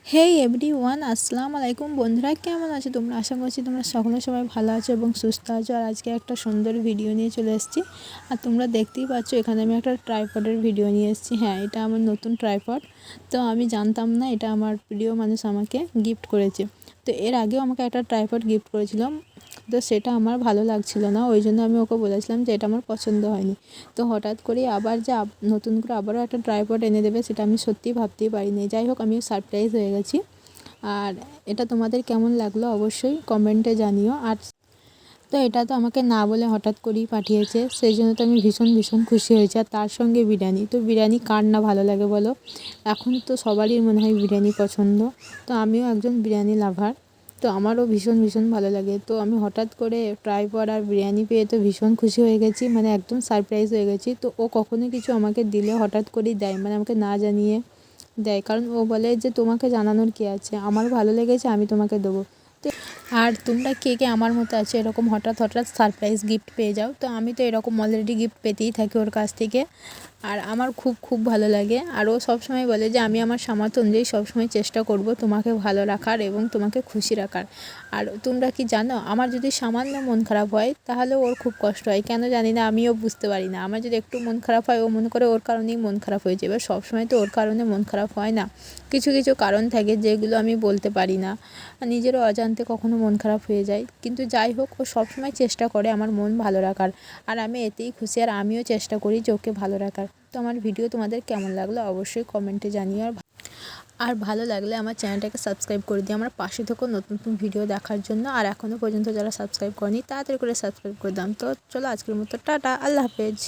হেই everyone, আসসালামু আলাইকুম। বন্ধুরা কেমন আছো তোমরা? আশা করছি তোমরা সকলে সবাই ভালো আছো এবং সুস্থ আছো। আর আজকে একটা সুন্দর ভিডিও নিয়ে চলে এসেছি। আর তোমরা দেখতেই পাচ্ছ এখানে আমি একটা ট্রাইপডের ভিডিও নিয়ে এসেছি। হ্যাঁ, এটা আমার নতুন ট্রাইপড। তো আমি জানতাম না, এটা আমার প্রিয় মানুষ আমাকে গিফট করেছে। তো এর আগেও আমাকে একটা ট্রাইপড গিফট করেছিলাম, তো সেটা আমার ভালো লাগছিল না, ওই জন্য আমি ওকে বলেছিলাম যে এটা আমার পছন্দ হয়নি। তো হঠাৎ করে আবার যে নতুন করে আবারও একটা ট্রাইপড এনে দেবে, সেটা আমি সত্যিই ভাবতেই পারিনি। যাই হোক, আমি সারপ্রাইজ হয়ে গেছি। আর এটা তোমাদের কেমন লাগলো অবশ্যই কমেন্টে জানিও। আর তো এটা তো আমাকে না বলে হঠাৎ করেই পাঠিয়েছে, সেই জন্য তো আমি ভীষণ ভীষণ খুশি হয়েছি। আর তার সঙ্গে বিরিয়ানি, তো বিরিয়ানি কার না ভালো লাগে বলো? এখন তো সবারই মনে হয় বিরিয়ানি পছন্দ। তো আমিও একজন বিরিয়ানি লাভার, তো আমারও ভীষণ ভীষণ ভালো লাগে। তো আমি হঠাৎ করে ট্রাইপড আর বিরিয়ানি পেয়ে তো ভীষণ খুশি হয়ে গেছি, মানে একদম সারপ্রাইজ হয়ে গেছি। তো ও কখনো কিছু আমাকে দিলে হঠাৎ করেই দেয়, মানে আমাকে না জানিয়ে দেয়, কারণ ও বলে যে তোমাকে জানানোর কী আছে, আমার ভালো লেগেছে আমি তোমাকে দেবো। তো আর তোমরা কে কে আমার মতো আছে এরকম হঠাৎ হঠাৎ সারপ্রাইজ গিফট পেয়ে যাও? তো আমি তো এরকম অলরেডি গিফট পেতেই থাকি ওর কাছ থেকে, আর আমার খুব খুব ভালো লাগে। আর ও সবসময় বলে যে আমি আমার সামর্থ্য অনুযায়ী সবসময় চেষ্টা করব তোমাকে ভালো রাখার এবং তোমাকে খুশি রাখার। আর তোমরা কি জানো, আমার যদি সামান্য মন খারাপ হয় তাহলে ওর খুব কষ্ট হয়, কেন জানি না, আমিও বুঝতে পারি না। আমার যদি একটু মন খারাপ হয়, ও মনে করে ওর কারণেই মন খারাপ হয়েছে। এবার সবসময় তো ওর কারণে মন খারাপ হয় না, কিছু কিছু কারণ থাকে যেগুলো আমি বলতে পারি না, নিজেরও অজান্তে কখনো মন খারাপ হয়ে যায়। কিন্তু যাই হোক, ও সবসময় চেষ্টা করে আমার মন ভালো রাখার, আর আমি এতেই খুশি। আর আমিও চেষ্টা করি যে ওকে ভালো রাখার। তো আমার ভিডিও তোমাদের কেমন লাগলো অবশ্যই কমেন্টে জানিও। আর ভালো লাগলে আমার চ্যানেলটাকে সাবস্ক্রাইব করে দিও, আমার পাশে থেকো নতুন নতুন ভিডিও দেখার জন্য। আর এখনও পর্যন্ত যারা সাবস্ক্রাইব করেনি তাড়াতাড়ি করে সাবস্ক্রাইব করে দাম। তো চলো আজকের মতো টাটা, আল্লাহ হাফেজ।